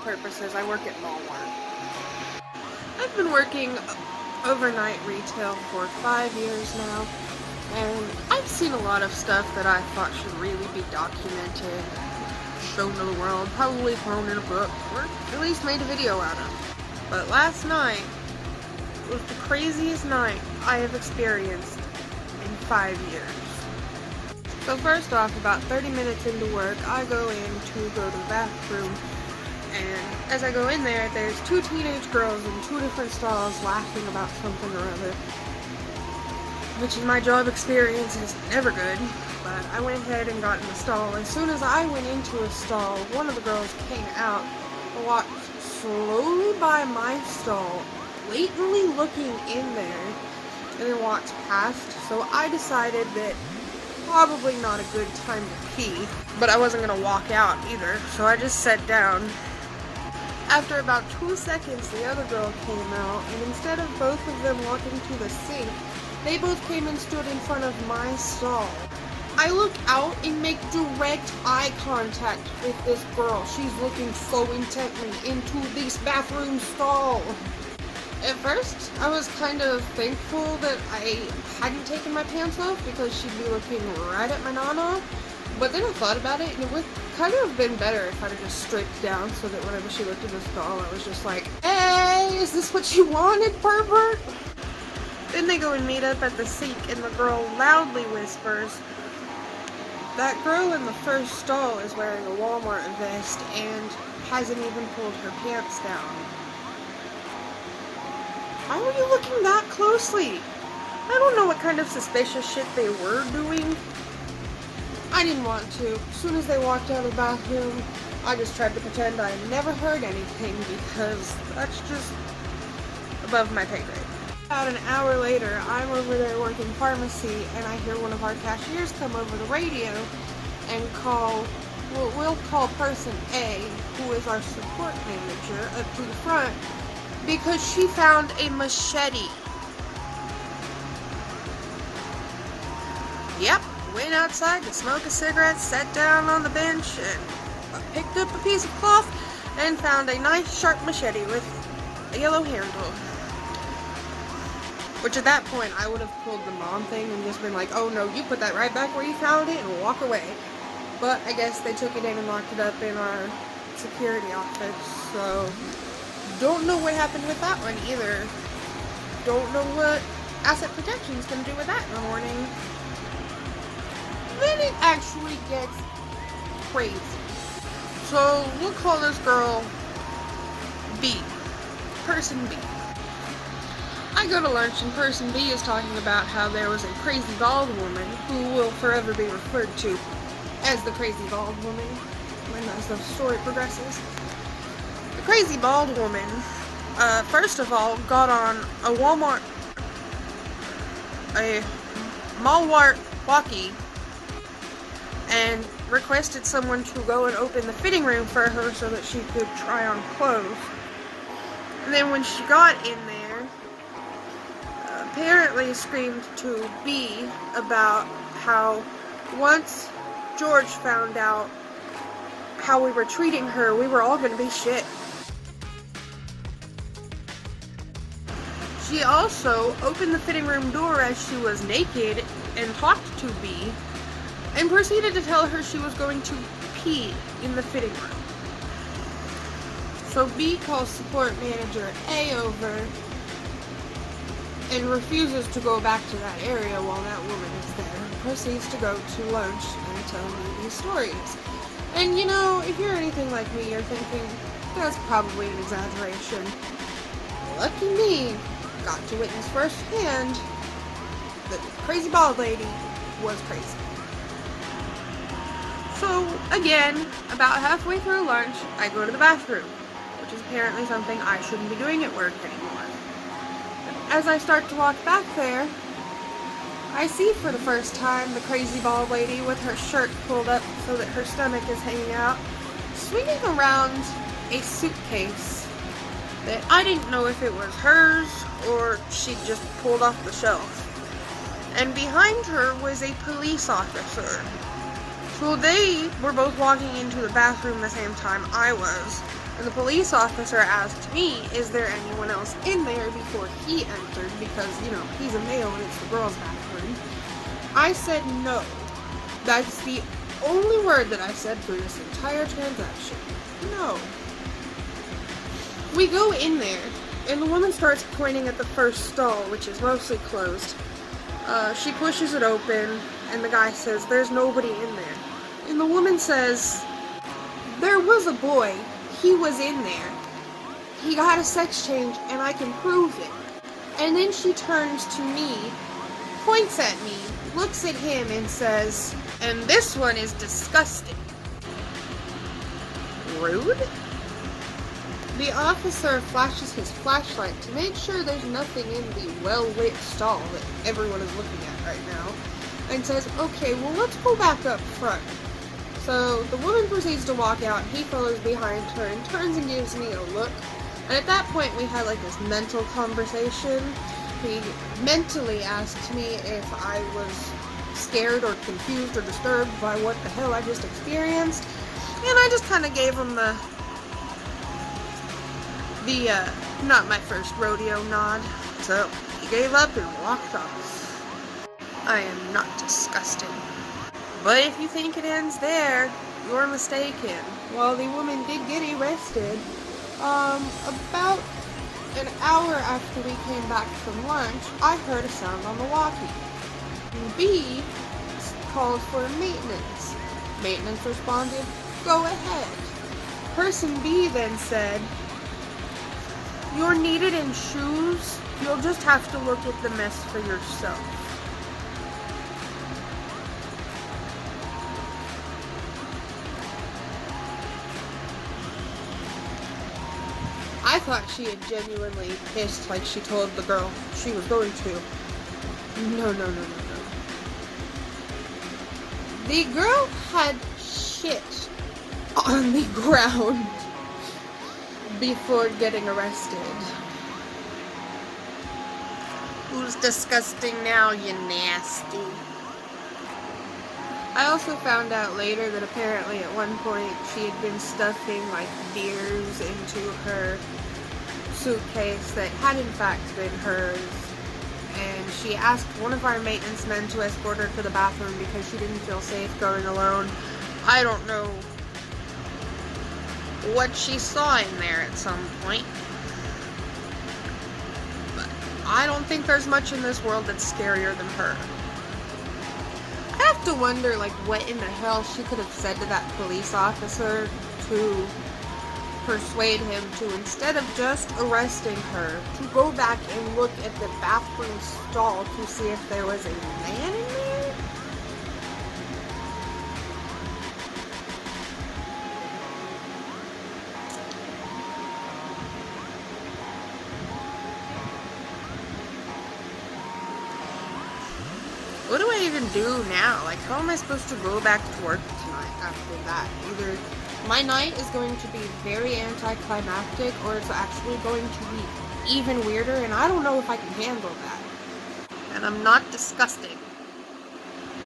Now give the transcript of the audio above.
purposes, I work at Walmart. I've been working overnight retail for 5 years now, and I've seen a lot of stuff that I thought should really be documented, shown to the world, probably thrown in a book, or at least made a video out of. But last night was the craziest night I have experienced in 5 years. So first off, about 30 minutes into work, I go in to go to the bathroom, and as I go in there, there's 2 teenage girls in 2 different stalls laughing about something or other, which in my job experience is never good, but I went ahead and got in the stall. As soon as I went into a stall, one of the girls came out, walked slowly by my stall, blatantly looking in there, and then walked past. So I decided that probably not a good time to pee, but I wasn't gonna walk out either, so I just sat down. After about 2 seconds, the other girl came out, and instead of both of them walking to the sink, they both came and stood in front of my stall. I look out and make direct eye contact with this girl. She's looking so intently into this bathroom stall. At first, I was kind of thankful that I hadn't taken my pants off because she'd be looking right at my nana. But then I thought about it, and it would kind of have been better if I'd have just stripped down so that whenever she looked at the stall, I was just like, "Hey, is this what you wanted, pervert?" Then they go and meet up at the sink, and the girl loudly whispers, "That girl in the first stall is wearing a Walmart vest and hasn't even pulled her pants down." Why were you looking that closely? I don't know what kind of suspicious shit they were doing. I didn't want to. As soon as they walked out of the bathroom, I just tried to pretend I never heard anything because that's just above my pay grade. About an hour later, I'm over there working pharmacy, and I hear one of our cashiers come over the radio and call, well, we'll call person A, who is our support manager, up to the front because she found a machete. Yep, went outside to smoke a cigarette, sat down on the bench, and picked up a piece of cloth and found a nice sharp machete with a yellow handle. Which at that point, I would have pulled the mom thing and just been like, "Oh no, you put that right back where you found it," and walk away. But I guess they took it in and locked it up in our security office, so don't know what happened with that one either. Don't know what asset protection's gonna do with that in the morning. Then it actually gets crazy. So we'll call this girl B. Person B. I go to lunch and person B is talking about how there was a crazy bald woman who will forever be referred to as the crazy bald woman as the story progresses. The crazy bald woman, first of all, got on a Malwart walkie and requested someone to go and open the fitting room for her so that she could try on clothes. And then when she got in there, apparently screamed to B about how once George found out how we were treating her, we were all gonna be shit. She also opened the fitting room door as she was naked and talked to B and proceeded to tell her she was going to pee in the fitting room. So B calls support manager A over and refuses to go back to that area while that woman is there, and proceeds to go to lunch and tell me these stories. And you know, if you're anything like me, you're thinking, that's probably an exaggeration. Lucky me, got to witness firsthand that the crazy bald lady was crazy. So, again, about halfway through lunch, I go to the bathroom, which is apparently something I shouldn't be doing at work anymore. As I start to walk back there, I see for the first time the crazy bald lady with her shirt pulled up so that her stomach is hanging out, swinging around a suitcase that I didn't know if it was hers or she'd just pulled off the shelf. And behind her was a police officer. So they were both walking into the bathroom the same time I was. And the police officer asked me, is there anyone else in there before he entered? Because, he's a male and it's the girls' bathroom. I said no. That's the only word that I said through this entire transaction. No. We go in there, and the woman starts pointing at the first stall, which is mostly closed. She pushes it open, and the guy says, there's nobody in there. And the woman says, there was a boy. He was in there. He got a sex change, and I can prove it. And then she turns to me, points at me, looks at him, and says, and this one is disgusting. Rude? The officer flashes his flashlight to make sure there's nothing in the well-lit stall that everyone is looking at right now, and says, okay, well, let's go back up front. So the woman proceeds to walk out, and he follows behind her and turns and gives me a look. And at that point, we had like this mental conversation. He mentally asked me if I was scared or confused or disturbed by what the hell I just experienced. And I just kind of gave him the not my first rodeo nod. So he gave up and walked off. I am not disgusting. But if you think it ends there, you're mistaken. While the woman did get arrested, about an hour after we came back from lunch, I heard a sound on the walkie. B called for maintenance. Maintenance responded, go ahead. Person B then said, you're needed in shoes. You'll just have to look at the mess for yourself. I thought she had genuinely pissed like she told the girl she was going to. No. The girl had shit on the ground before getting arrested. Who's disgusting now, you nasty? I also found out later that apparently at one point she had been stuffing like beers into her suitcase that had in fact been hers, and she asked one of our maintenance men to escort her to the bathroom because she didn't feel safe going alone. I don't know what she saw in there at some point, but I don't think there's much in this world that's scarier than her. I have to wonder, like, what in the hell she could have said to that police officer to persuade him to, instead of just arresting her, to go back and look at the bathroom stall to see if there was a man in there? What do I even do now? Like, how am I supposed to go back to work tonight after that? Either my night is going to be very anticlimactic, or it's actually going to be even weirder, and I don't know if I can handle that. And I'm not disgusting.